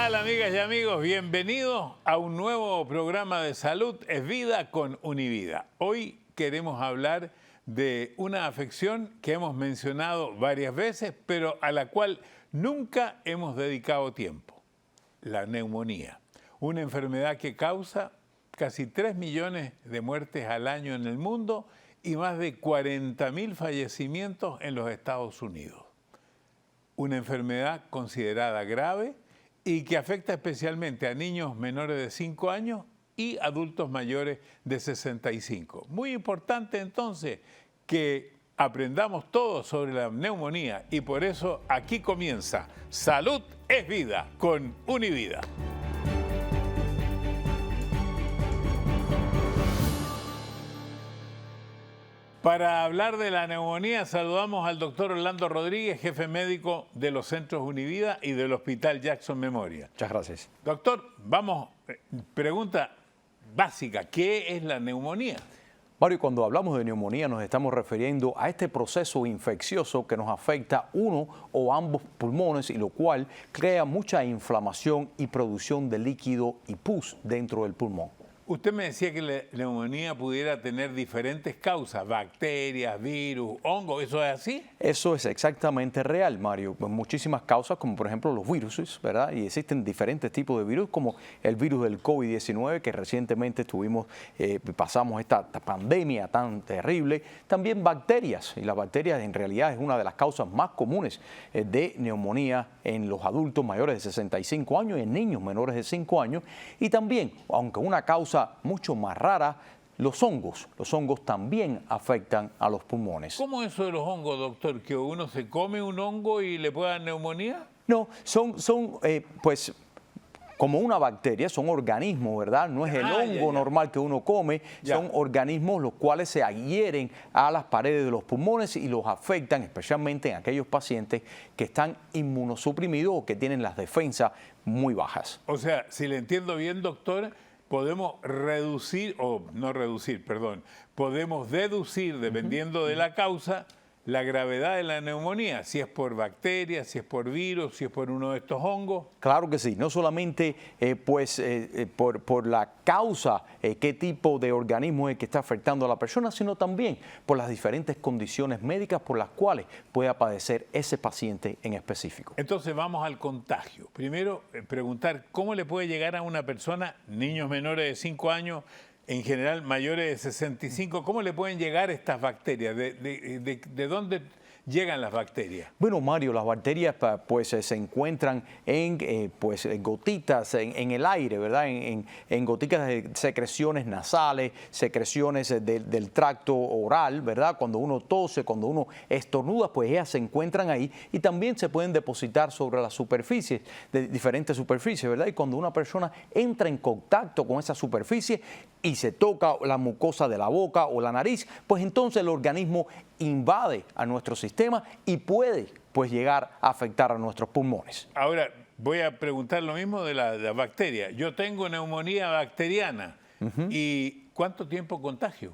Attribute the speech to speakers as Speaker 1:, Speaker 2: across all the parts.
Speaker 1: tal, amigas y amigos? Bienvenidos a un nuevo programa de Salud es Vida con Univida. Hoy queremos hablar de una afección que hemos mencionado varias veces, pero a la cual nunca hemos dedicado tiempo: la neumonía. Una enfermedad que causa casi 3 millones de muertes al año en el mundo y más de 40.000 fallecimientos en los Estados Unidos. Una enfermedad considerada grave y que afecta especialmente a niños menores de 5 años y adultos mayores de 65. Muy importante entonces que aprendamos todo sobre la neumonía y por eso aquí comienza Salud es Vida con Univida. Para hablar de la neumonía, saludamos al doctor Orlando Rodríguez, jefe médico de los Centros Univida y del Hospital Jackson Memorial.
Speaker 2: Muchas gracias.
Speaker 1: Doctor, vamos, pregunta básica: ¿qué es la neumonía?
Speaker 2: Mario, cuando hablamos de neumonía nos estamos refiriendo a este proceso infeccioso que nos afecta uno o ambos pulmones y lo cual crea mucha inflamación y producción de líquido y pus dentro del pulmón.
Speaker 1: Usted me decía que la neumonía pudiera tener diferentes causas: bacterias, virus, hongos. ¿Eso es así?
Speaker 2: Eso es exactamente real, Mario. Muchísimas causas, como por ejemplo los virus, ¿verdad? Y existen diferentes tipos de virus, como el virus del COVID-19, que recientemente pasamos esta pandemia tan terrible. También bacterias, y las bacterias en realidad es una de las causas más comunes de neumonía en los adultos mayores de 65 años y en niños menores de 5 años. Y también, aunque una causa mucho más rara, los hongos. Los hongos también afectan a los pulmones.
Speaker 1: ¿Cómo es eso de los hongos, doctor? ¿Que uno se come un hongo y le puede dar neumonía?
Speaker 2: No, son como una bacteria, son organismos, ¿verdad? No es el hongo normal que uno come, son organismos los cuales se adhieren a las paredes de los pulmones y los afectan, especialmente en aquellos pacientes que están inmunosuprimidos o que tienen las defensas muy bajas.
Speaker 1: O sea, si le entiendo bien, doctor, podemos podemos deducir, dependiendo de la causa, la gravedad de la neumonía, si es por bacterias, si es por virus, si es por uno de estos hongos.
Speaker 2: Claro que sí, no solamente por la causa, qué tipo de organismo es que está afectando a la persona, sino también por las diferentes condiciones médicas por las cuales pueda padecer ese paciente en específico.
Speaker 1: Entonces vamos al contagio. Primero, preguntar cómo le puede llegar a una persona, niños menores de 5 años, en general mayores de 65, ¿cómo le pueden llegar estas bacterias? ¿De dónde llegan las bacterias?
Speaker 2: Bueno, Mario, las bacterias se encuentran en gotitas en el aire, ¿verdad? En gotitas de secreciones nasales, secreciones del tracto oral, ¿verdad? Cuando uno tose, cuando uno estornuda, pues ellas se encuentran ahí y también se pueden depositar sobre las superficies, de diferentes superficies, ¿verdad? Y cuando una persona entra en contacto con esa superficie y se toca la mucosa de la boca o la nariz, pues entonces el organismo invade a nuestro sistema y puede llegar a afectar a nuestros pulmones.
Speaker 1: Ahora voy a preguntar lo mismo de la bacteria. Yo tengo neumonía bacteriana. ¿Y cuánto tiempo contagio?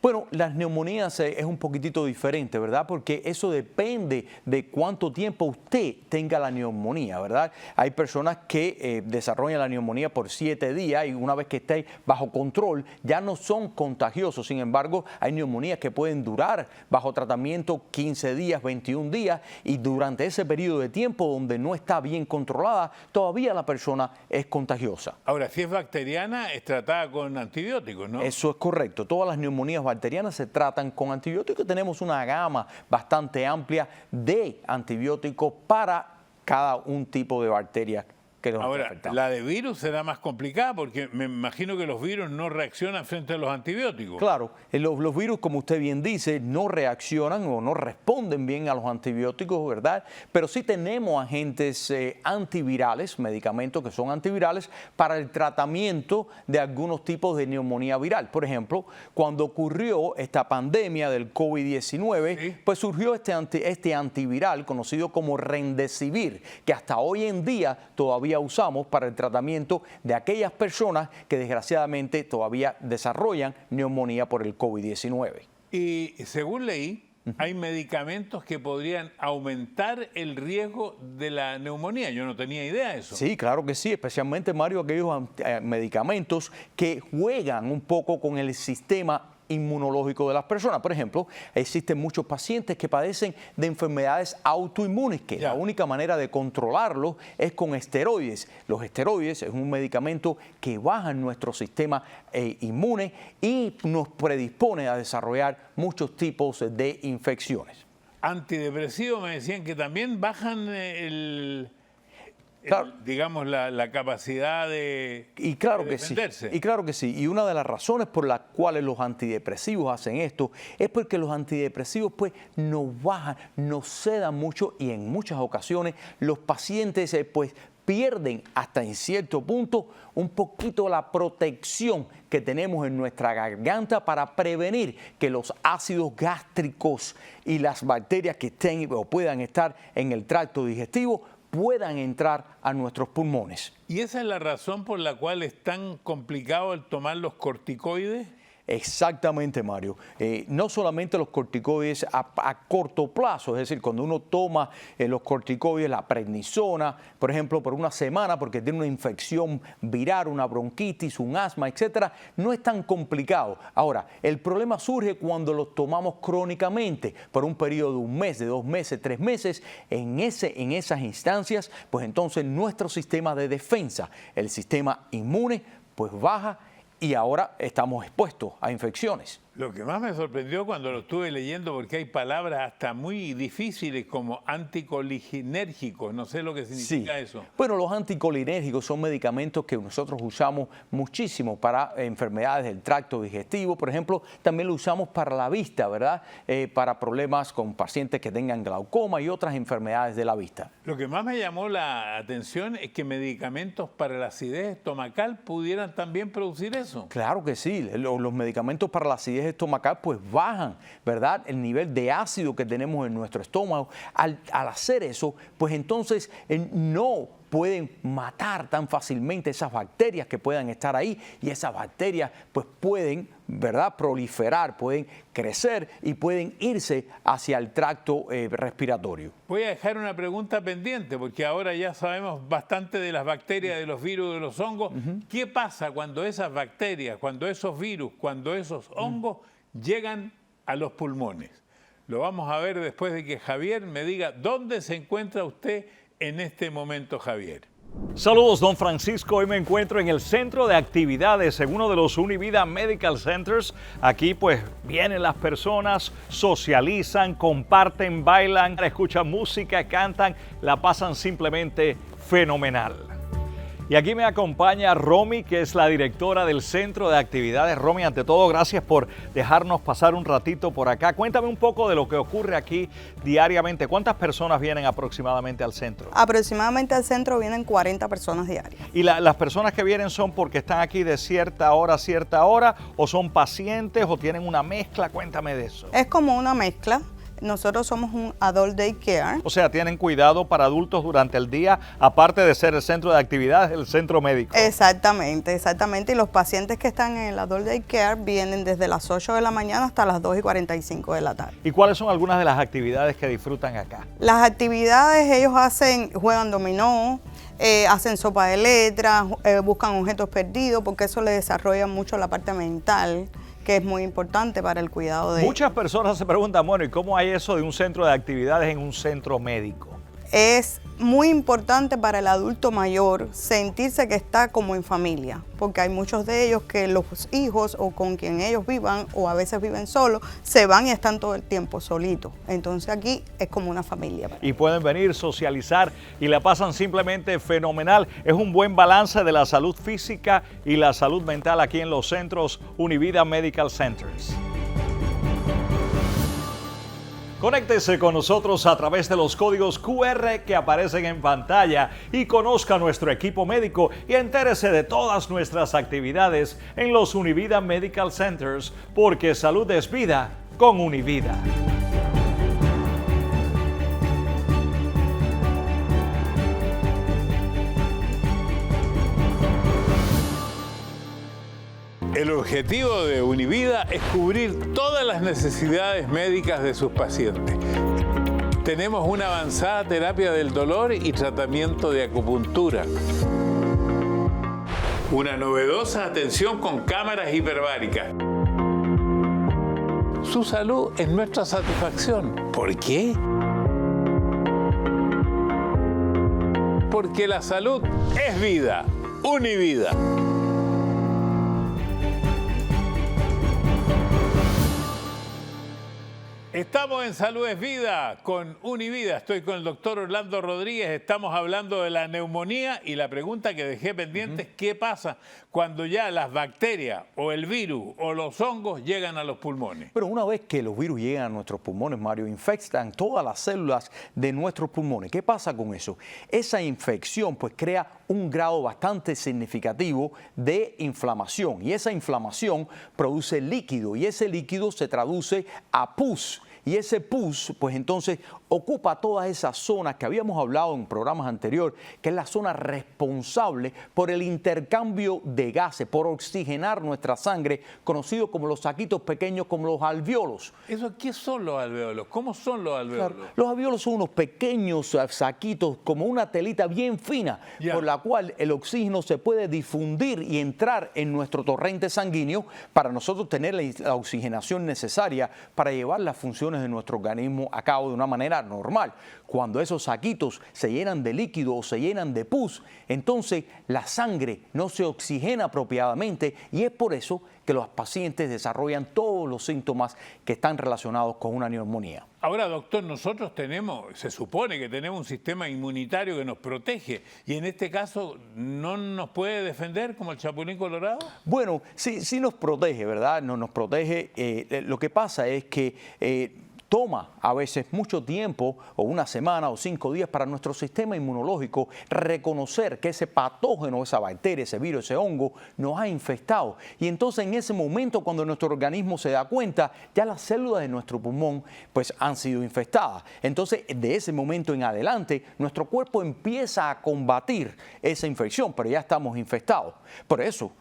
Speaker 2: Bueno, las neumonías es un poquitito diferente, ¿verdad? Porque eso depende de cuánto tiempo usted tenga la neumonía, ¿verdad? Hay personas que desarrollan la neumonía por 7 días y una vez que esté bajo control ya no son contagiosos. Sin embargo, hay neumonías que pueden durar bajo tratamiento 15 días, 21 días y durante ese periodo de tiempo donde no está bien controlada, todavía la persona es contagiosa.
Speaker 1: Ahora, si es bacteriana, es tratada con antibióticos, ¿no?
Speaker 2: Eso es correcto. Todas las neumonías bacterianas se tratan con antibióticos. Tenemos una gama bastante amplia de antibióticos para cada un tipo de bacteria que nos
Speaker 1: Ahora,
Speaker 2: afecta.
Speaker 1: la de virus será más complicada porque me imagino que los virus no reaccionan frente a los antibióticos.
Speaker 2: Claro, los virus, como usted bien dice, no reaccionan o no responden bien a los antibióticos, ¿verdad? Pero sí tenemos agentes antivirales, medicamentos que son antivirales para el tratamiento de algunos tipos de neumonía viral. Por ejemplo, cuando ocurrió esta pandemia del COVID-19, pues surgió este antiviral conocido como Remdesivir, que hasta hoy en día todavía usamos para el tratamiento de aquellas personas que desgraciadamente todavía desarrollan neumonía por el COVID-19.
Speaker 1: Y según leí, hay medicamentos que podrían aumentar el riesgo de la neumonía. Yo no tenía idea de eso.
Speaker 2: Sí, claro que sí, especialmente, Mario, aquellos medicamentos que juegan un poco con el sistema inmunológico de las personas. Por ejemplo, existen muchos pacientes que padecen de enfermedades autoinmunes, que la única manera de controlarlo es con esteroides. Los esteroides es un medicamento que baja nuestro sistema inmune y nos predispone a desarrollar muchos tipos de infecciones.
Speaker 1: Antidepresivos me decían que también bajan
Speaker 2: Claro.
Speaker 1: digamos, la capacidad de defenderse.
Speaker 2: Y claro que sí. Y una de las razones por las cuales los antidepresivos hacen esto es porque los antidepresivos pues nos bajan, nos sedan mucho y en muchas ocasiones los pacientes pues pierden hasta en cierto punto un poquito la protección que tenemos en nuestra garganta para prevenir que los ácidos gástricos y las bacterias que estén o puedan estar en el tracto digestivo puedan entrar a nuestros pulmones.
Speaker 1: ¿Y esa es la razón por la cual es tan complicado el tomar los corticoides?
Speaker 2: Exactamente, Mario. No solamente los corticoides a corto plazo, es decir, cuando uno toma los corticoides, la prednisona, por ejemplo, por una semana porque tiene una infección viral, una bronquitis, un asma, etcétera, no es tan complicado. Ahora, el problema surge cuando los tomamos crónicamente por un periodo de 1 mes, de 2 meses, 3 meses. En esas instancias, pues entonces nuestro sistema de defensa, el sistema inmune, pues baja y ahora estamos expuestos a infecciones.
Speaker 1: Lo que más me sorprendió cuando lo estuve leyendo, porque hay palabras hasta muy difíciles como anticolinérgicos, no sé lo que significa eso.
Speaker 2: Bueno, los anticolinérgicos son medicamentos que nosotros usamos muchísimo para enfermedades del tracto digestivo, por ejemplo, también lo usamos para la vista, ¿verdad? Para problemas con pacientes que tengan glaucoma y otras enfermedades de la vista.
Speaker 1: Lo que más me llamó la atención es que medicamentos para la acidez estomacal pudieran también producir eso.
Speaker 2: Claro que sí, los medicamentos para la acidez estomacal pues bajan, ¿verdad?, el nivel de ácido que tenemos en nuestro estómago. Al hacer eso, pues entonces no pueden matar tan fácilmente esas bacterias que puedan estar ahí y esas bacterias pues pueden, ¿verdad?, proliferar, pueden crecer y pueden irse hacia el tracto respiratorio.
Speaker 1: Voy a dejar una pregunta pendiente porque ahora ya sabemos bastante de las bacterias, de los virus, de los hongos. ¿Qué pasa cuando esas bacterias, cuando esos virus, cuando esos hongos llegan a los pulmones? Lo vamos a ver después de que Javier me diga dónde se encuentra usted en este momento, Javier.
Speaker 3: Saludos, don Francisco. Hoy me encuentro en el centro de actividades, en uno de los Univida Medical Centers. Aquí pues vienen las personas, socializan, comparten, bailan, escuchan música, cantan, la pasan simplemente fenomenal. Y aquí me acompaña Romy, que es la directora del Centro de Actividades. Romy, ante todo, gracias por dejarnos pasar un ratito por acá. Cuéntame un poco de lo que ocurre aquí diariamente. ¿Cuántas personas vienen aproximadamente al centro?
Speaker 4: Aproximadamente al centro vienen 40 personas diarias.
Speaker 3: ¿Y las personas que vienen son porque están aquí de cierta hora a cierta hora o son pacientes o tienen una mezcla? Cuéntame de eso.
Speaker 4: Es como una mezcla. Nosotros somos un adult day care.
Speaker 3: O sea, tienen cuidado para adultos durante el día, aparte de ser el centro de actividades, el centro médico.
Speaker 4: Exactamente, exactamente. Y los pacientes que están en el adult day care vienen desde las 8 de la mañana hasta las 2:45 de la tarde.
Speaker 3: ¿Y cuáles son algunas de las actividades que disfrutan acá?
Speaker 4: Las actividades, ellos juegan dominó, hacen sopa de letras, buscan objetos perdidos, porque eso les desarrolla mucho la parte mental, que es muy importante para el cuidado de ellos.
Speaker 3: Muchas personas se preguntan, bueno, ¿y cómo hay eso de un centro de actividades en un centro médico?
Speaker 4: Es muy importante para el adulto mayor sentirse que está como en familia, porque hay muchos de ellos que los hijos o con quien ellos vivan o a veces viven solos, se van y están todo el tiempo solitos. Entonces aquí es como una familia.
Speaker 3: Y pueden venir, socializar y la pasan simplemente fenomenal. Es un buen balance de la salud física y la salud mental aquí en los centros Univida Medical Centers. Conéctese con nosotros a través de los códigos QR que aparecen en pantalla y conozca nuestro equipo médico y entérese de todas nuestras actividades en los Univida Medical Centers, porque salud es vida con Univida.
Speaker 1: El objetivo de Univida es cubrir todas las necesidades médicas de sus pacientes. Tenemos una avanzada terapia del dolor y tratamiento de acupuntura. Una novedosa atención con cámaras hiperbáricas. Su salud es nuestra satisfacción. ¿Por qué? Porque la salud es vida. Univida. Estamos en Salud es Vida con Univida. Estoy con el doctor Orlando Rodríguez. Estamos hablando de la neumonía y la pregunta que dejé pendiente es ¿qué pasa cuando ya las bacterias o el virus o los hongos llegan a los pulmones?
Speaker 2: Pero una vez que los virus llegan a nuestros pulmones, Mario, infectan todas las células de nuestros pulmones. ¿Qué pasa con eso? Esa infección pues crea un grado bastante significativo de inflamación y esa inflamación produce líquido y ese líquido se traduce a pus. Y ese pus, pues entonces ocupa todas esas zonas que habíamos hablado en programas anteriores, que es la zona responsable por el intercambio de gases, por oxigenar nuestra sangre, conocido como los saquitos pequeños, como los alvéolos.
Speaker 1: ¿Qué son los alvéolos? ¿Cómo son los alvéolos?
Speaker 2: Claro, los alvéolos son unos pequeños saquitos, como una telita bien fina, por la cual el oxígeno se puede difundir y entrar en nuestro torrente sanguíneo para nosotros tener la oxigenación necesaria para llevar las funciones de nuestro organismo a cabo de una manera normal. Cuando esos saquitos se llenan de líquido o se llenan de pus, entonces la sangre no se oxigena apropiadamente y es por eso que los pacientes desarrollan todos los síntomas que están relacionados con una neumonía.
Speaker 1: Ahora, doctor, nosotros se supone que tenemos un sistema inmunitario que nos protege y en este caso no nos puede defender como el chapulín colorado.
Speaker 2: Bueno, sí nos protege, ¿verdad? No nos protege. Lo que pasa es que toma a veces mucho tiempo, o una semana o 5 días, para nuestro sistema inmunológico reconocer que ese patógeno, esa bacteria, ese virus, ese hongo, nos ha infectado. Y entonces en ese momento, cuando nuestro organismo se da cuenta, ya las células de nuestro pulmón pues han sido infectadas. Entonces, de ese momento en adelante, nuestro cuerpo empieza a combatir esa infección, pero ya estamos infectados. Por eso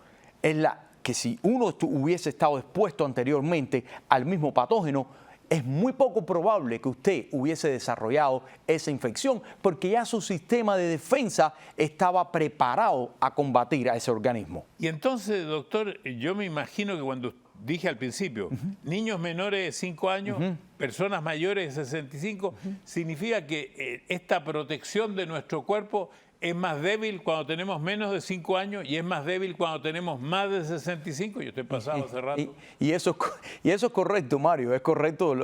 Speaker 2: es que si uno hubiese estado expuesto anteriormente al mismo patógeno, es muy poco probable que usted hubiese desarrollado esa infección porque ya su sistema de defensa estaba preparado a combatir a ese organismo.
Speaker 1: Y entonces, doctor, yo me imagino que cuando dije al principio, niños menores de 5 años, personas mayores de 65, significa que esta protección de nuestro cuerpo es más débil cuando tenemos menos de 5 años y es más débil cuando tenemos más de 65. Yo estoy pasado hace rato.
Speaker 2: Y eso es correcto, Mario. Es correcto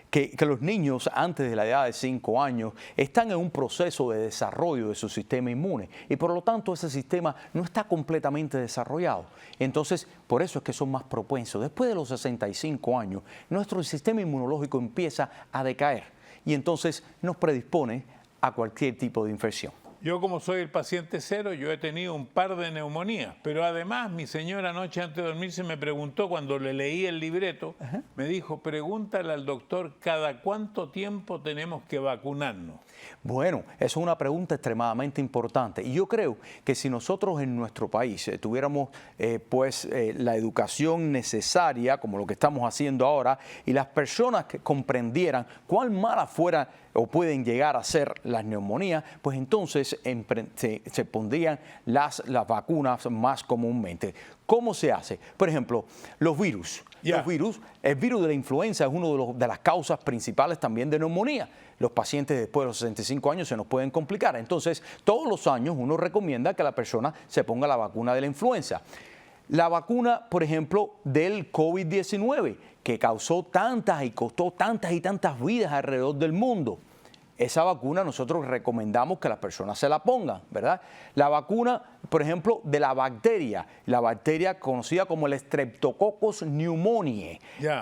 Speaker 2: que los niños antes de la edad de 5 años están en un proceso de desarrollo de su sistema inmune y por lo tanto ese sistema no está completamente desarrollado. Entonces, por eso es que son más propensos. Después de los 65 años, nuestro sistema inmunológico empieza a decaer y entonces nos predispone a cualquier tipo de infección.
Speaker 1: Yo, como soy el paciente cero, yo he tenido un par de neumonías, pero además mi señora anoche antes de dormirse me preguntó, cuando le leí el libreto, me dijo, pregúntale al doctor cada cuánto tiempo tenemos que vacunarnos.
Speaker 2: Bueno, eso es una pregunta extremadamente importante y yo creo que si nosotros en nuestro país tuviéramos la educación necesaria, como lo que estamos haciendo ahora, y las personas que comprendieran cuán mala fuera o pueden llegar a ser las neumonías, pues entonces se pondrían las vacunas más comúnmente. ¿Cómo se hace? Por ejemplo, los virus. El virus de la influenza es una de las causas principales también de neumonía. Los pacientes después de los 65 años se nos pueden complicar. Entonces, todos los años uno recomienda que la persona se ponga la vacuna de la influenza. La vacuna, por ejemplo, del COVID-19, que causó tantas y costó tantas y tantas vidas alrededor del mundo. Esa vacuna nosotros recomendamos que las personas se la pongan, ¿verdad? La vacuna, por ejemplo, de la bacteria conocida como el Streptococcus pneumoniae.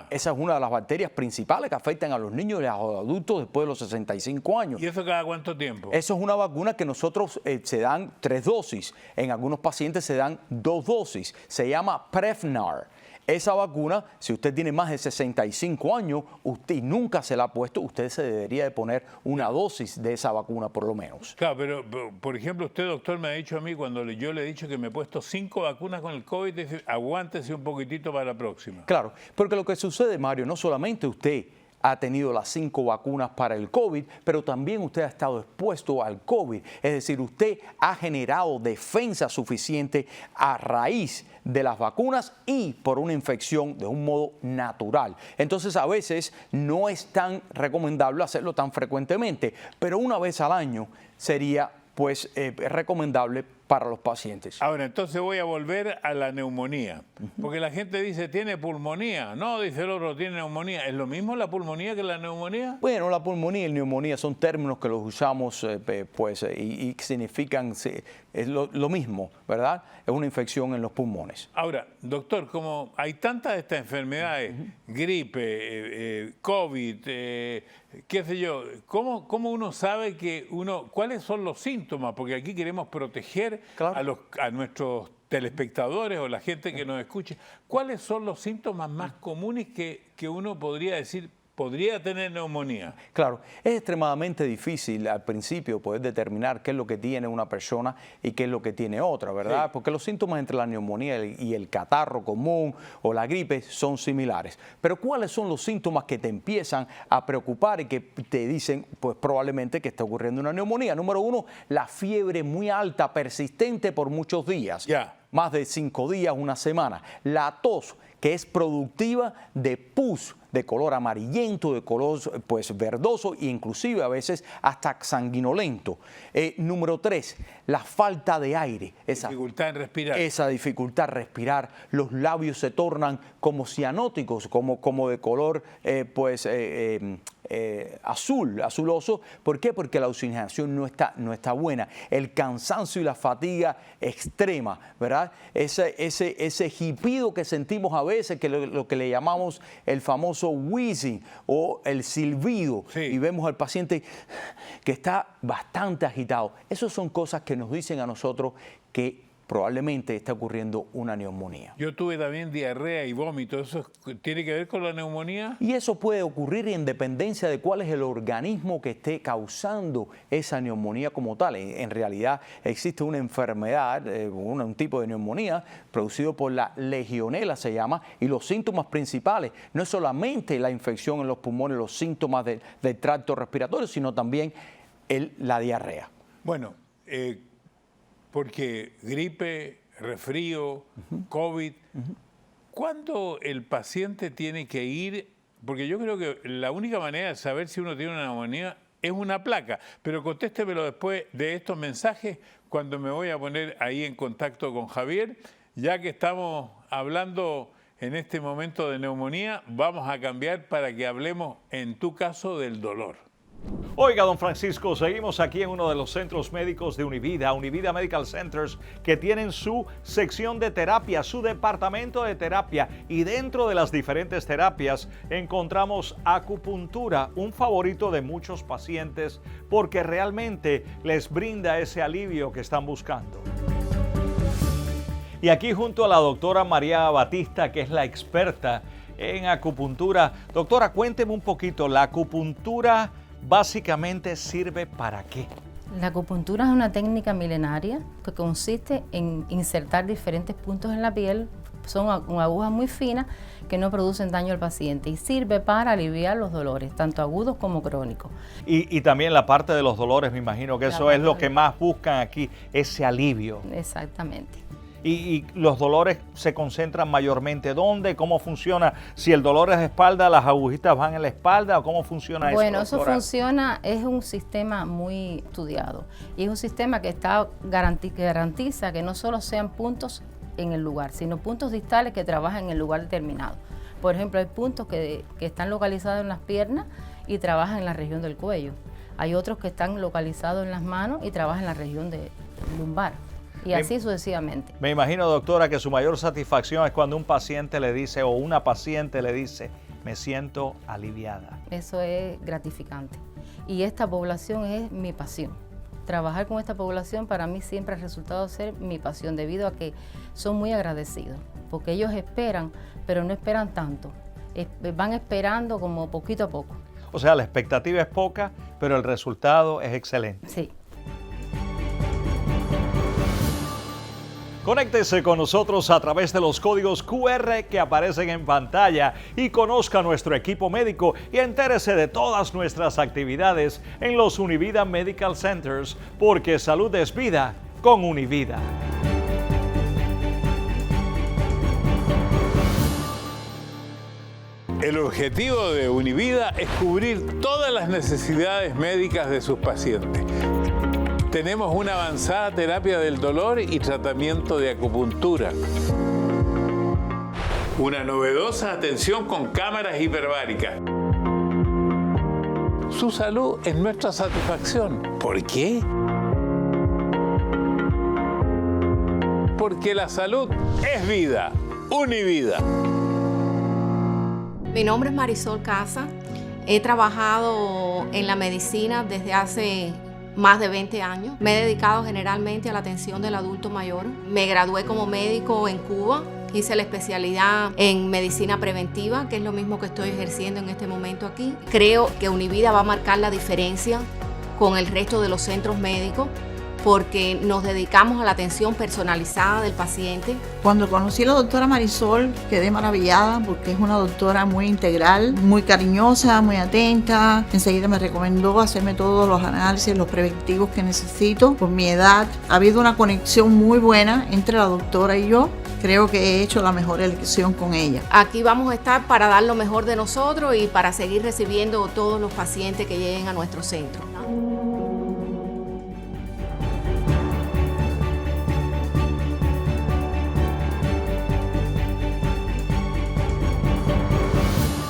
Speaker 2: Esa es una de las bacterias principales que afectan a los niños y a los adultos después de los 65 años.
Speaker 1: ¿Y eso cada cuánto tiempo?
Speaker 2: Eso es una vacuna que nosotros se dan 3 dosis. En algunos pacientes se dan 2 dosis. Se llama Prevnar. Esa vacuna, si usted tiene más de 65 años usted nunca se la ha puesto, usted se debería de poner una dosis de esa vacuna por lo menos.
Speaker 1: Claro, pero por ejemplo, usted, doctor, me ha dicho a mí, cuando yo le he dicho que me he puesto 5 vacunas con el COVID, dice, aguántese un poquitito para la próxima.
Speaker 2: Claro, porque lo que sucede, Mario, no solamente usted ha tenido las 5 vacunas para el COVID, pero también usted ha estado expuesto al COVID. Es decir, usted ha generado defensa suficiente a raíz de las vacunas y por una infección de un modo natural. Entonces, a veces no es tan recomendable hacerlo tan frecuentemente, pero una vez al año sería pues recomendable para los pacientes.
Speaker 1: Ahora, entonces voy a volver a la neumonía, porque la gente dice, ¿tiene pulmonía? No, dice el otro, tiene neumonía. ¿Es lo mismo la pulmonía que la neumonía?
Speaker 2: Bueno, la pulmonía y la neumonía son términos que los usamos y significan es lo mismo, ¿verdad? Es una infección en los pulmones.
Speaker 1: Ahora, doctor, como hay tantas de estas enfermedades, gripe, COVID, qué sé yo, ¿cómo uno sabe cuáles son los síntomas? Porque aquí queremos proteger
Speaker 2: Claro.
Speaker 1: a nuestros telespectadores o la gente que nos escuche. ¿Cuáles son los síntomas más comunes que uno podría decir, podría tener neumonía?
Speaker 2: Claro, es extremadamente difícil al principio poder determinar qué es lo que tiene una persona y qué es lo que tiene otra, ¿verdad?
Speaker 1: Sí.
Speaker 2: Porque los síntomas entre la neumonía y el catarro común o la gripe son similares. Pero ¿cuáles son los síntomas que te empiezan a preocupar y que te dicen, pues probablemente que está ocurriendo una neumonía? Número 1, la fiebre muy alta, persistente por muchos días.
Speaker 1: Ya.
Speaker 2: Más de 5 días, una semana. La tos, que es productiva de pus, de color amarillento, de color pues verdoso e inclusive a veces hasta sanguinolento. Número 3, la falta de aire.
Speaker 1: Dificultad en respirar.
Speaker 2: Esa dificultad en respirar, los labios se tornan como cianóticos, como de color azuloso. ¿Por qué? Porque la oxigenación no está buena. El cansancio y la fatiga extrema, ¿verdad? Ese jipido que sentimos a veces, que lo que le llamamos el famoso wheezing o el silbido,
Speaker 1: sí.
Speaker 2: Y vemos al paciente que está bastante agitado. Esas son cosas que nos dicen a nosotros que probablemente está ocurriendo una neumonía.
Speaker 1: Yo tuve también diarrea y vómito. ¿Eso tiene que ver con la neumonía?
Speaker 2: Y eso puede ocurrir en dependencia de cuál es el organismo que esté causando esa neumonía como tal. En realidad existe una enfermedad, un tipo de neumonía producido por la legionela se llama, y los síntomas principales no es solamente la infección en los pulmones, los síntomas del tracto respiratorio, sino también la diarrea.
Speaker 1: Bueno, porque gripe, resfrío, COVID, ¿cuándo el paciente tiene que ir? Porque yo creo que la única manera de saber si uno tiene una neumonía es una placa, pero contéstemelo después de estos mensajes cuando me voy a poner ahí en contacto con Javier. Ya que estamos hablando en este momento de neumonía, vamos a cambiar para que hablemos en tu caso del dolor.
Speaker 3: Oiga, don Francisco, seguimos aquí en uno de los centros médicos de Univida, Univida Medical Centers, que tienen su sección de terapia, su departamento de terapia, y dentro de las diferentes terapias encontramos acupuntura, un favorito de muchos pacientes porque realmente les brinda ese alivio que están buscando. Y aquí junto a la doctora María Batista, que es la experta en acupuntura. Doctora, cuénteme un poquito, ¿la acupuntura básicamente sirve para qué?
Speaker 5: La acupuntura es una técnica milenaria que consiste en insertar diferentes puntos en la piel. Son agujas muy finas que no producen daño al paciente y sirve para aliviar los dolores, tanto agudos como crónicos.
Speaker 3: Y también la parte de los dolores, me imagino que eso es lo que más buscan aquí, ese alivio.
Speaker 5: Exactamente.
Speaker 3: Y los dolores se concentran mayormente ¿dónde? ¿Cómo funciona? Si el dolor es de espalda, ¿las agujitas van en la espalda o cómo funciona eso?
Speaker 5: Bueno, eso
Speaker 3: doctora?
Speaker 5: funciona, es un sistema muy estudiado y es un sistema que garantiza que no solo sean puntos en el lugar, sino puntos distales que trabajan en el lugar determinado. Por ejemplo, hay puntos que están localizados en las piernas y trabajan en la región del cuello. Hay otros que están localizados en las manos y trabajan en la región de lumbar. Y así sucesivamente.
Speaker 3: Me imagino, doctora, que su mayor satisfacción es cuando un paciente le dice o una paciente le dice, me siento aliviada.
Speaker 5: Eso es gratificante. Y esta población es mi pasión, trabajar con esta población para mí siempre ha resultado ser mi pasión, debido a que son muy agradecidos, porque ellos esperan, pero no esperan tanto, van esperando como poquito a poco.
Speaker 3: O sea, la expectativa es poca, pero el resultado es excelente.
Speaker 5: Sí.
Speaker 3: Conéctese con nosotros a través de los códigos QR que aparecen en pantalla y conozca nuestro equipo médico y entérese de todas nuestras actividades en los Univida Medical Centers, porque salud es vida con Univida.
Speaker 1: El objetivo de Univida es cubrir todas las necesidades médicas de sus pacientes. Tenemos una avanzada terapia del dolor y tratamiento de acupuntura. Una novedosa atención con cámaras hiperbáricas. Su salud es nuestra satisfacción. ¿Por qué? Porque la salud es vida. Univida.
Speaker 6: Mi nombre es Marisol Casa. He trabajado en la medicina desde hace más de 20 años. Me he dedicado generalmente a la atención del adulto mayor. Me gradué como médico en Cuba. Hice la especialidad en medicina preventiva, que es lo mismo que estoy ejerciendo en este momento aquí. Creo que Univida va a marcar la diferencia con el resto de los centros médicos, porque nos dedicamos a la atención personalizada del paciente.
Speaker 7: Cuando conocí a la doctora Marisol quedé maravillada, porque es una doctora muy integral, muy cariñosa, muy atenta. Enseguida me recomendó hacerme todos los análisis, los preventivos que necesito por mi edad. Ha habido una conexión muy buena entre la doctora y yo. Creo que he hecho la mejor elección con ella.
Speaker 6: Aquí vamos a estar para dar lo mejor de nosotros y para seguir recibiendo todos los pacientes que lleguen a nuestro centro.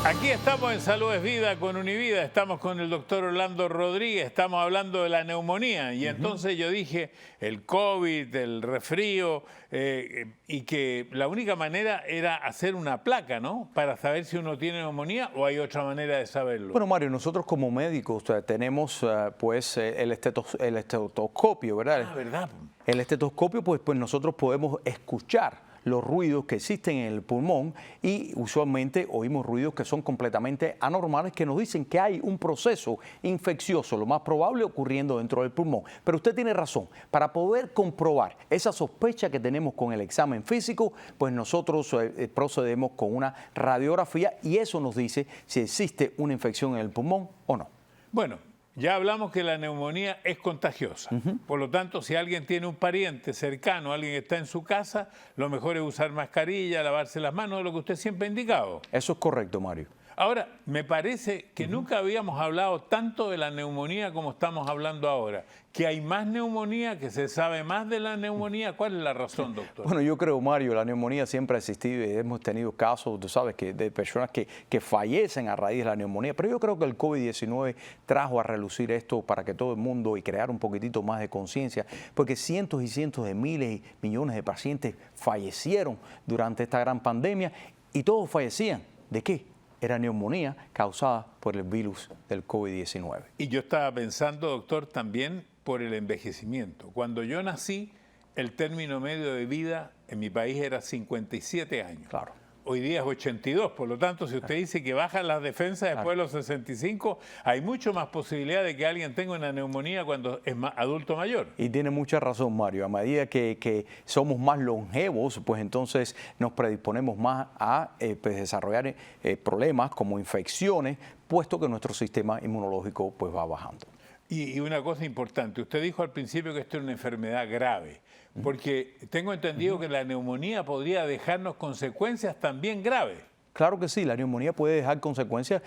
Speaker 1: Aquí estamos en Salud es Vida con Univida, estamos con el doctor Orlando Rodríguez, estamos hablando de la neumonía y entonces yo dije el COVID, el resfrío y que la única manera era hacer una placa, ¿no? Para saber si uno tiene neumonía o hay otra manera de saberlo.
Speaker 2: Bueno, Mario, nosotros como médicos tenemos pues el estetoscopio, ¿verdad?
Speaker 1: Ah, ¿verdad?
Speaker 2: El estetoscopio, pues nosotros podemos escuchar los ruidos que existen en el pulmón y usualmente oímos ruidos que son completamente anormales que nos dicen que hay un proceso infeccioso, lo más probable ocurriendo dentro del pulmón. Pero usted tiene razón, para poder comprobar esa sospecha que tenemos con el examen físico, pues nosotros procedemos con una radiografía y eso nos dice si existe una infección en el pulmón o no.
Speaker 1: Bueno, ya hablamos que la neumonía es contagiosa. Por lo tanto, si alguien tiene un pariente cercano, alguien que está en su casa, lo mejor es usar mascarilla, lavarse las manos, lo que usted siempre ha indicado.
Speaker 2: Eso es correcto, Mario.
Speaker 1: Ahora, me parece que nunca habíamos hablado tanto de la neumonía como estamos hablando ahora. Que hay más neumonía, que se sabe más de la neumonía. ¿Cuál es la razón, doctor?
Speaker 2: Bueno, yo creo, Mario, la neumonía siempre ha existido y hemos tenido casos, tú sabes, de personas que fallecen a raíz de la neumonía. Pero yo creo que el COVID-19 trajo a relucir esto para que todo el mundo y crear un poquitito más de conciencia, porque cientos y cientos de miles y millones de pacientes fallecieron durante esta gran pandemia y todos fallecían. ¿De qué? Era neumonía causada por el virus del COVID-19.
Speaker 1: Y yo estaba pensando, doctor, también por el envejecimiento. Cuando yo nací, el término medio de vida en mi país era 57 años.
Speaker 2: Claro.
Speaker 1: Hoy día es 82, por lo tanto, si usted dice que bajan las defensas después de los 65, hay mucho más posibilidad de que alguien tenga una neumonía cuando es adulto mayor.
Speaker 2: Y tiene mucha razón, Mario. A medida que somos más longevos, pues entonces nos predisponemos más a pues desarrollar problemas como infecciones, puesto que nuestro sistema inmunológico pues va bajando.
Speaker 1: Y una cosa importante, usted dijo al principio que esto es una enfermedad grave, porque tengo entendido que la neumonía podría dejarnos consecuencias también graves.
Speaker 2: Claro que sí, la neumonía puede dejar consecuencias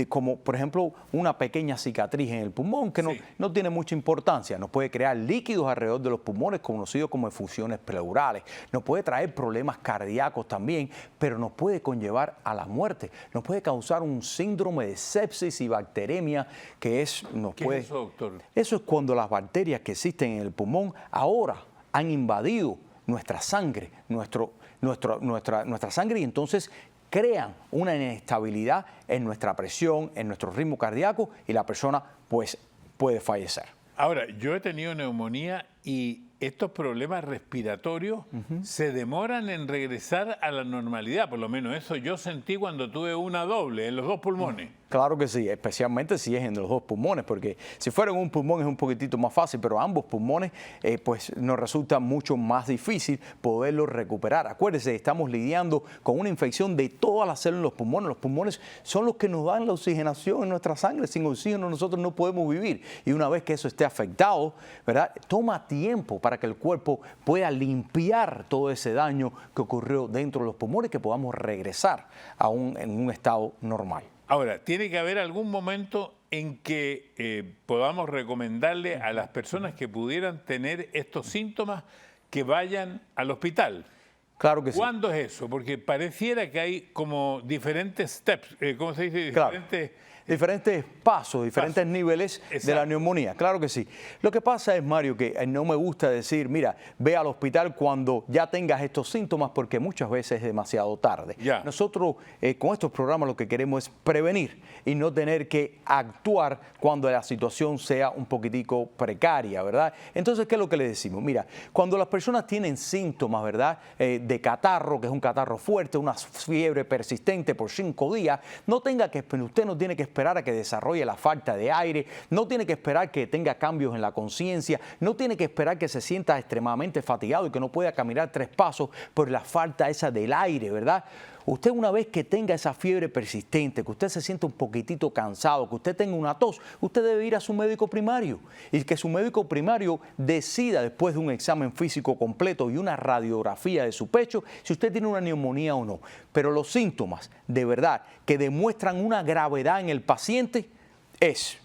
Speaker 2: como, por ejemplo, una pequeña cicatriz en el pulmón que no tiene mucha importancia. Nos puede crear líquidos alrededor de los pulmones, conocidos como efusiones pleurales. Nos puede traer problemas cardíacos también, pero nos puede conllevar a la muerte. Nos puede causar un síndrome de sepsis y bacteremia que es...
Speaker 1: ¿Qué es eso, doctor?
Speaker 2: Eso es cuando las bacterias que existen en el pulmón ahora han invadido nuestra sangre, nuestra sangre y entonces crean una inestabilidad en nuestra presión, en nuestro ritmo cardíaco y la persona pues puede fallecer.
Speaker 1: Ahora, yo he tenido neumonía y estos problemas respiratorios se demoran en regresar a la normalidad. Por lo menos eso yo sentí cuando tuve una doble en los 2 pulmones.
Speaker 2: Claro que sí, especialmente si es en los 2 pulmones, porque si fuera en un pulmón es un poquitito más fácil, pero ambos pulmones pues nos resulta mucho más difícil poderlo recuperar. Acuérdense, estamos lidiando con una infección de todas las células de los pulmones. Los pulmones son los que nos dan la oxigenación en nuestra sangre. Sin oxígeno nosotros no podemos vivir. Y una vez que eso esté afectado, ¿verdad? Toma tiempo para que el cuerpo pueda limpiar todo ese daño que ocurrió dentro de los pulmones, que podamos regresar en un estado normal.
Speaker 1: Ahora, tiene que haber algún momento en que podamos recomendarle a las personas que pudieran tener estos síntomas que vayan al hospital.
Speaker 2: Claro que sí.
Speaker 1: ¿Cuándo es eso? Porque pareciera que hay como diferentes steps, ¿cómo se dice?
Speaker 2: Claro. Diferentes pasos, diferentes niveles
Speaker 1: Exacto.
Speaker 2: de la neumonía. Claro que sí. Lo que pasa es, Mario, que no me gusta decir, mira, ve al hospital cuando ya tengas estos síntomas, porque muchas veces es demasiado tarde.
Speaker 1: Ya.
Speaker 2: Nosotros con estos programas lo que queremos es prevenir y no tener que actuar cuando la situación sea un poquitico precaria, ¿verdad? Entonces, ¿qué es lo que le decimos? Mira, cuando las personas tienen síntomas, ¿verdad? De catarro, que es un catarro fuerte, una fiebre persistente por 5 días, usted no tiene que esperar a que desarrolle la falta de aire, no tiene que esperar que tenga cambios en la conciencia, no tiene que esperar que se sienta extremadamente fatigado y que no pueda caminar 3 pasos por la falta esa del aire, ¿verdad? Usted una vez que tenga esa fiebre persistente, que usted se sienta un poquitito cansado, que usted tenga una tos, usted debe ir a su médico primario y que su médico primario decida después de un examen físico completo y una radiografía de su pecho si usted tiene una neumonía o no. Pero los síntomas de verdad que demuestran una gravedad en el paciente es,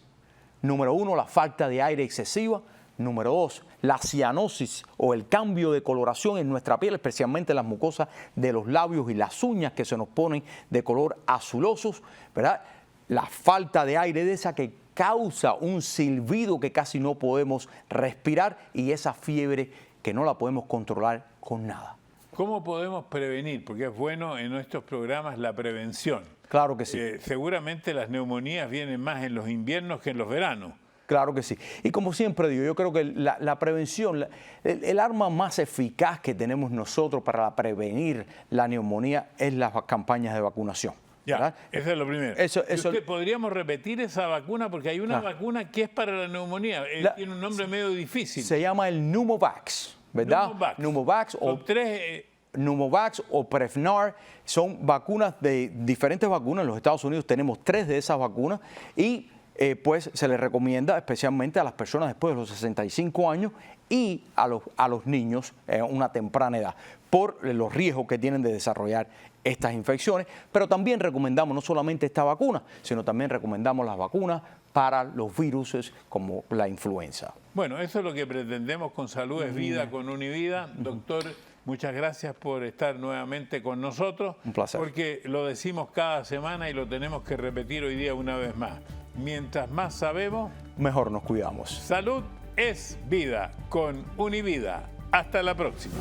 Speaker 2: número 1, la falta de aire excesiva. Número 2, la cianosis o el cambio de coloración en nuestra piel, especialmente las mucosas de los labios y las uñas que se nos ponen de color azulosos, ¿verdad? La falta de aire de esa que causa un silbido que casi no podemos respirar y esa fiebre que no la podemos controlar con nada.
Speaker 1: ¿Cómo podemos prevenir? Porque es bueno en nuestros programas la prevención.
Speaker 2: Claro que sí.
Speaker 1: Seguramente las neumonías vienen más en los inviernos que en los veranos.
Speaker 2: Claro que sí. Y como siempre digo, yo creo que la prevención, el arma más eficaz que tenemos nosotros para prevenir la neumonía es las campañas de vacunación.
Speaker 1: Ya,
Speaker 2: ¿verdad?
Speaker 1: eso es lo primero. ¿Podríamos repetir esa vacuna? Porque hay una vacuna que es para la neumonía. Tiene un nombre medio difícil.
Speaker 2: Se llama el Pneumovax, ¿verdad?
Speaker 1: Pneumovax.
Speaker 2: Son 3... Pneumovax o Prevnar son vacunas diferentes vacunas. En los Estados Unidos tenemos 3 de esas vacunas y pues se les recomienda especialmente a las personas después de los 65 años y a los niños a una temprana edad por los riesgos que tienen de desarrollar estas infecciones. Pero también recomendamos no solamente esta vacuna, sino también recomendamos las vacunas para los virus como la influenza.
Speaker 1: Bueno, eso es lo que pretendemos con Salud es Vida, con Univida. Doctor, muchas gracias por estar nuevamente con nosotros.
Speaker 2: Un placer.
Speaker 1: Porque lo decimos cada semana y lo tenemos que repetir hoy día una vez más. Mientras más sabemos,
Speaker 2: mejor nos cuidamos.
Speaker 1: Salud es Vida con Univida. Hasta la próxima.